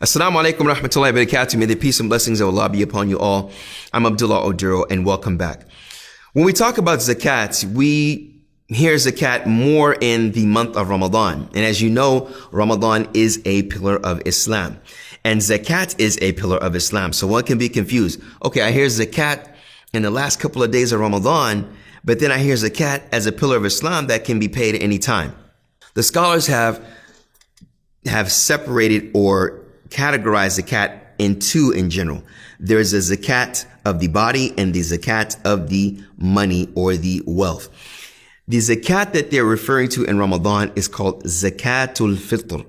Assalamu alaikum wa rahmatullahi wa barakatuh. May the peace and blessings of Allah be upon you all. I'm Abdullah Oduro and welcome back. When we talk about zakat, we hear zakat more in the month of Ramadan. And as you know, Ramadan is a pillar of Islam. And zakat is a pillar of Islam. So one can be confused. Okay, I hear zakat in the last couple of days of Ramadan, but then I hear zakat as a pillar of Islam that can be paid at any time. The scholars have separated or categorize zakat in two in general. There's a zakat of the body and the zakat of the money or the wealth. The zakat that they're referring to in Ramadan is called zakatul fitr.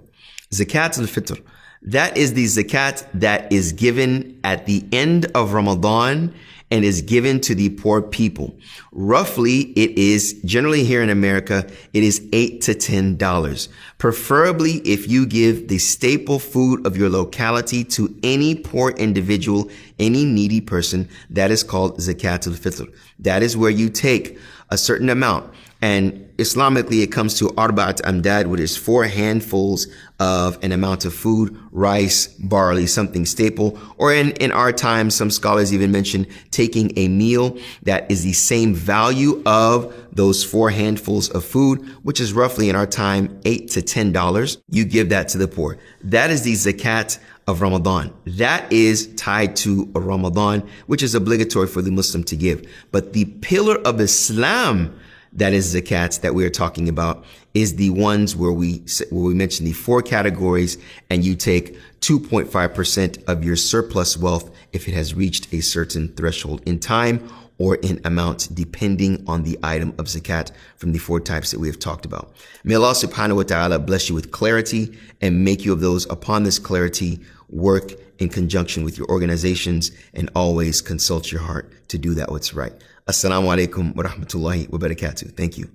Zakatul fitr. That is the zakat that is given at the end of Ramadan and is given to the poor people. Roughly, it is, generally here in America, it is $8 to $10. Preferably, if you give the staple food of your locality to any poor individual, any needy person, that is called zakatul fitr. That is where you take a certain amount. And Islamically, it comes to arba'at amdad, which is 4 handfuls of an amount of food, rice, barley, something staple. Or in our time, some scholars even mention taking a meal that is the same value of those 4 handfuls of food, which is roughly in our time $8 to $10. You give that to the poor. That is the zakat of Ramadan. That is tied to a Ramadan, which is obligatory for the Muslim to give. But the pillar of Islam, that is zakat that we are talking about, is the ones where we mention the 4 categories, and you take 2.5% of your surplus wealth if it has reached a certain threshold in time or in amount, depending on the item of zakat from the 4 types that we have talked about. May Allah subhanahu wa ta'ala bless you with clarity and make you of those upon this clarity work in conjunction with your organizations and always consult your heart to do that what's right. Assalamu alaikum wa rahmatullahi wa barakatuh. Thank you.